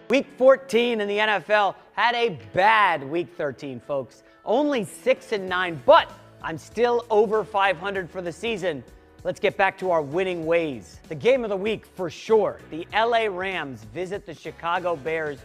Week 14 in the NFL had a bad Week 13, folks. Only 6-9, but I'm still over 500 for the season. Let's get back to our winning ways. The game of the week for sure. The LA Rams visit the Chicago Bears.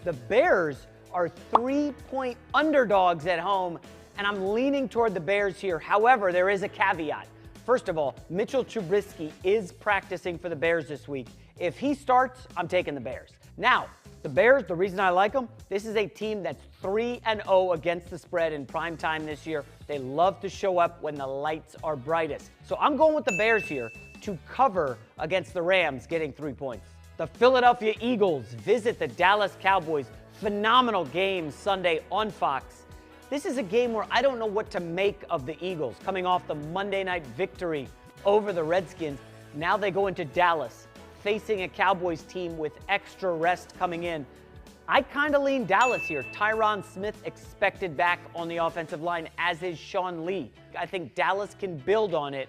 The Bears are 3-point underdogs at home, and I'm leaning toward the Bears here. However, there is a caveat. First of all, Mitchell Trubisky is practicing for the Bears this week. If he starts, I'm taking the Bears. Now, the Bears, the reason I like them, this is a team that's 3-0 against the spread in prime time this year. They love to show up when the lights are brightest. So I'm going with the Bears here to cover against the Rams getting 3 points. The Philadelphia Eagles visit the Dallas Cowboys. Phenomenal game Sunday on Fox. This is a game where I don't know what to make of the Eagles coming off the Monday night victory over the Redskins. Now they go into Dallas, facing a Cowboys team with extra rest coming in. I kind of lean Dallas here. Tyron Smith expected back on the offensive line, as is Sean Lee. I think Dallas can build on it.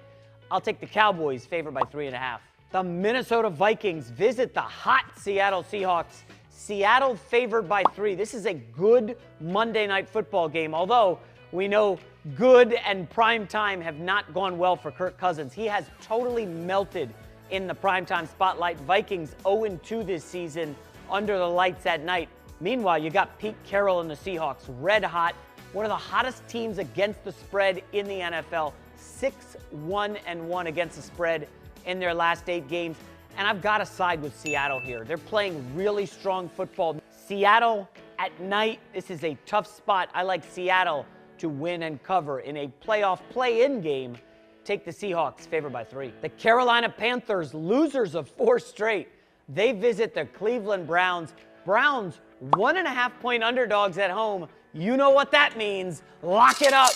I'll take the Cowboys, favored by 3.5. The Minnesota Vikings visit the hot Seattle Seahawks. Seattle favored by 3. This is a good Monday night football game, although we know good and prime time have not gone well for Kirk Cousins. He has totally melted in the primetime spotlight. Vikings 0-2 this season under the lights at night. Meanwhile, you got Pete Carroll and the Seahawks, red hot, one of the hottest teams against the spread in the NFL, 6-1-1 against the spread in their last 8 games. And I've got to side with Seattle here. They're playing really strong football. Seattle at night, this is a tough spot. I like Seattle to win and cover in a playoff play-in game. Take the Seahawks, favored by 3. The Carolina Panthers, losers of 4 straight. They visit the Cleveland Browns. Browns, 1.5-point underdogs at home. You know what that means. Lock it up.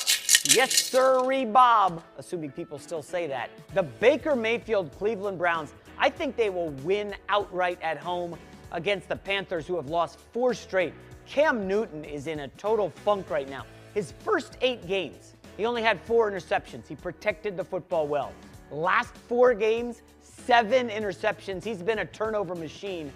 Yes, sirree, Bob. Assuming people still say that. The Baker Mayfield Cleveland Browns, I think they will win outright at home against the Panthers, who have lost 4 straight. Cam Newton is in a total funk right now. His first 8 games, he only had 4 interceptions. He protected the football well. Last 4 games, 7 interceptions. He's been a turnover machine.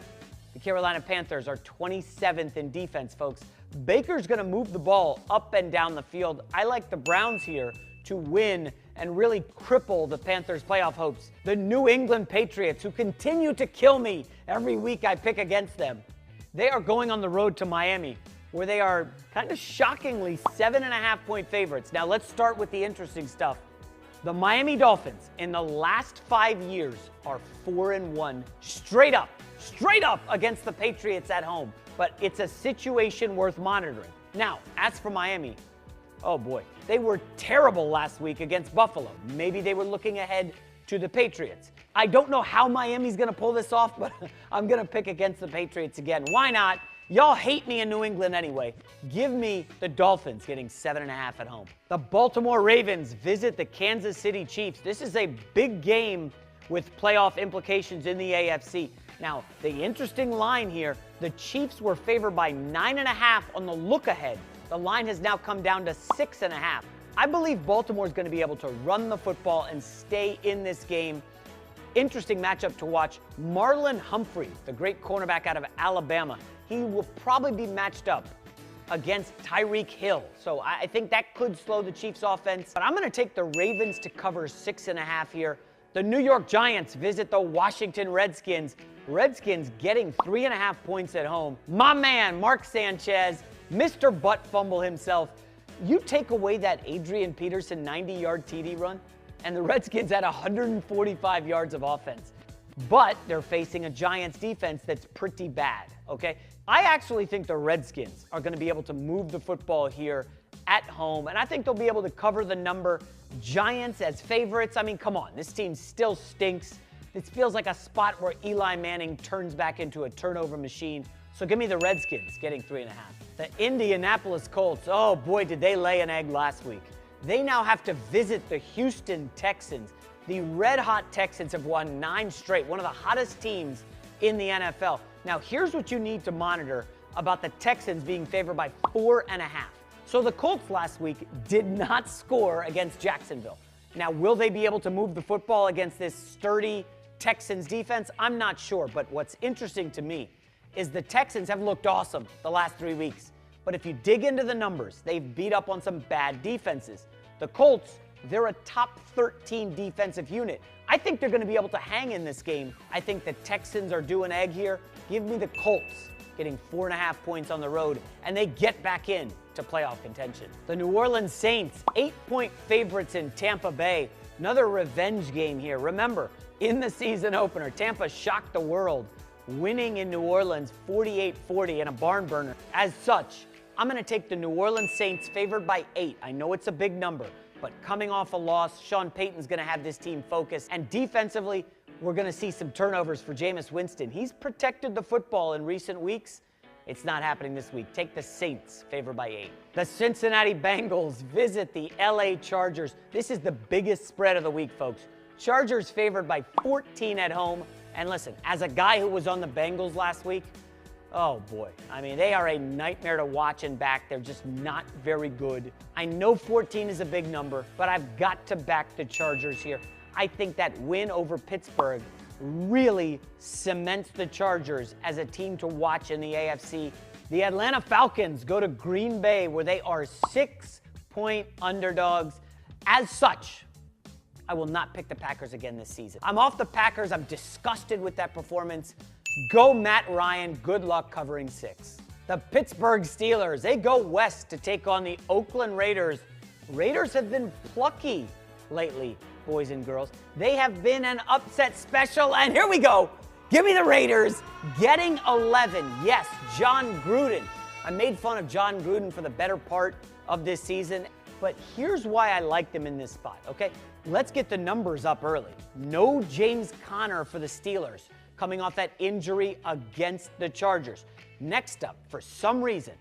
The Carolina Panthers are 27th in defense, folks. Baker's going to move the ball up and down the field. I like the Browns here to win and really cripple the Panthers' playoff hopes. The New England Patriots, who continue to kill me every week I pick against them. They are going on the road to Miami, where they are kind of shockingly 7.5-point favorites. Now let's start with the interesting stuff. The Miami Dolphins in the last 5 years are 4-1 straight up against the Patriots at home. But it's a situation worth monitoring. Now, as for Miami, oh boy, they were terrible last week against Buffalo. Maybe they were looking ahead to the Patriots. I don't know how Miami's gonna pull this off, but I'm gonna pick against the Patriots again. Why not? Y'all hate me in New England anyway. Give me the Dolphins getting 7.5 at home. The Baltimore Ravens visit the Kansas City Chiefs. This is a big game with playoff implications in the AFC. Now, the interesting line here, the Chiefs were favored by 9.5 on the look ahead. The line has now come down to 6.5. I believe Baltimore is going to be able to run the football and stay in this game. Interesting matchup to watch. Marlon Humphrey, the great cornerback out of Alabama, he will probably be matched up against Tyreek Hill. So I think that could slow the Chiefs' offense. But I'm going to take the Ravens to cover 6.5 here. The New York Giants visit the Washington Redskins. Redskins getting 3.5 points at home. My man, Mark Sanchez, Mr. Butt Fumble himself. You take away that Adrian Peterson 90-yard TD run, and the Redskins had 145 yards of offense. But they're facing a Giants defense that's pretty bad, okay? I actually think the Redskins are going to be able to move the football here at home, and I think they'll be able to cover the number. Giants as favorites, I mean, come on, this team still stinks. This feels like a spot where Eli Manning turns back into a turnover machine. So give me the Redskins getting 3.5. The Indianapolis Colts, oh boy, did they lay an egg last week. They now have to visit the Houston Texans. The red-hot Texans have won 9 straight, one of the hottest teams in the NFL. Now, here's what you need to monitor about the Texans being favored by 4.5. So the Colts last week did not score against Jacksonville. Now, will they be able to move the football against this sturdy Texans defense? I'm not sure, but what's interesting to me is the Texans have looked awesome the last 3 weeks. But if you dig into the numbers, they've beat up on some bad defenses. The Colts, they're a top 13 defensive unit. I think they're going to be able to hang in this game. I think the Texans are due an egg here. Give me the Colts getting 4.5 points on the road, and they get back in to playoff contention. The New Orleans Saints, 8-point favorites in Tampa Bay. Another revenge game here. Remember, in the season opener, Tampa shocked the world, winning in New Orleans 48-40 in a barn burner. As such, I'm going to take the New Orleans Saints favored by 8. I know it's a big number, but coming off a loss, Sean Payton's going to have this team focused. And defensively, we're going to see some turnovers for Jameis Winston. He's protected the football in recent weeks. It's not happening this week. Take the Saints, favored by 8. The Cincinnati Bengals visit the LA Chargers. This is the biggest spread of the week, folks. Chargers favored by 14 at home. And listen, as a guy who was on the Bengals last week, oh boy. I mean, they are a nightmare to watch and back. They're just not very good. I know 14 is a big number, but I've got to back the Chargers here. I think that win over Pittsburgh really cements the Chargers as a team to watch in the AFC. The Atlanta Falcons go to Green Bay, where they are 6-point underdogs. As such, I will not pick the Packers again this season. I'm off the Packers. I'm disgusted with that performance. Go Matt Ryan. Good luck covering 6. The Pittsburgh Steelers, they go west to take on the Oakland Raiders. Raiders have been plucky lately, boys and girls. They have been an upset special, and here we go. Give me the Raiders getting 11. Yes, John Gruden. I made fun of John Gruden for the better part of this season, but here's why I like them in this spot, okay? Let's get the numbers up early. No James Conner for the Steelers, coming off that injury against the Chargers. Next up, for some reason,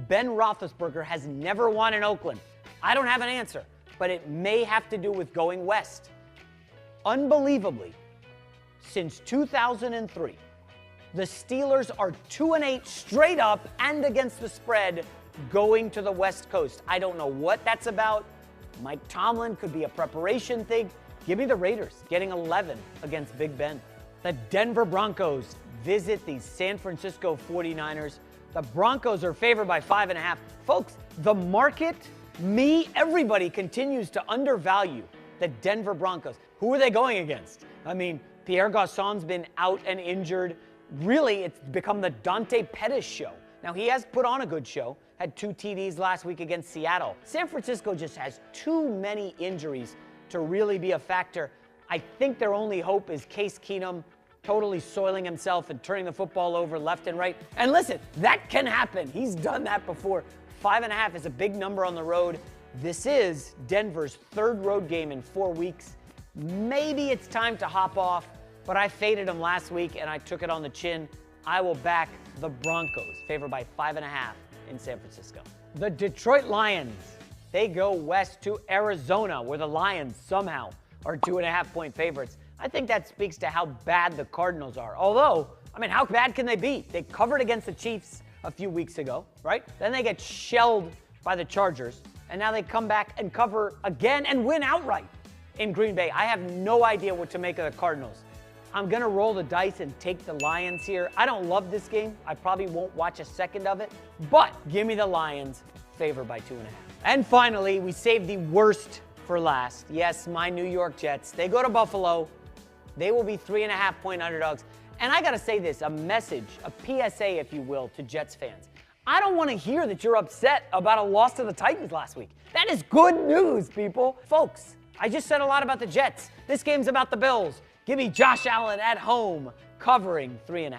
Ben Roethlisberger has never won in Oakland. I don't have an answer, but it may have to do with going west. Unbelievably, since 2003, the Steelers are 2-8 straight up and against the spread going to the West Coast. I don't know what that's about. Mike Tomlin could be a preparation thing. Give me the Raiders getting 11 against Big Ben. The Denver Broncos visit the San Francisco 49ers. The Broncos are favored by 5.5. Folks, the market, everybody continues to undervalue the Denver Broncos. Who are they going against? I mean, Pierre Garçon's been out and injured. Really, it's become the Dante Pettis show. Now, he has put on a good show, had 2 TDs last week against Seattle. San Francisco just has too many injuries to really be a factor. I think their only hope is Case Keenum totally soiling himself and turning the football over left and right. And listen, that can happen. He's done that before. 5.5 is a big number on the road. This is Denver's 3rd road game in 4 weeks. Maybe it's time to hop off, but I faded them last week and I took it on the chin. I will back the Broncos, favored by 5.5 in San Francisco. The Detroit Lions, they go west to Arizona, where the Lions somehow are 2.5-point favorites. I think that speaks to how bad the Cardinals are. Although, I mean, how bad can they be? They covered against the Chiefs a few weeks ago, right? Then they get shelled by the Chargers, and now they come back and cover again and win outright in Green Bay. I have no idea what to make of the Cardinals. I'm going to roll the dice and take the Lions here. I don't love this game. I probably won't watch a second of it, but give me the Lions, favored by 2.5. And finally, we saved the worst for last. Yes, my New York Jets. They go to Buffalo. They will be 3.5-point underdogs. And I got to say this, a message, a PSA, if you will, to Jets fans. I don't want to hear that you're upset about a loss to the Titans last week. That is good news, people. Folks, I just said a lot about the Jets. This game's about the Bills. Give me Josh Allen at home covering 3.5.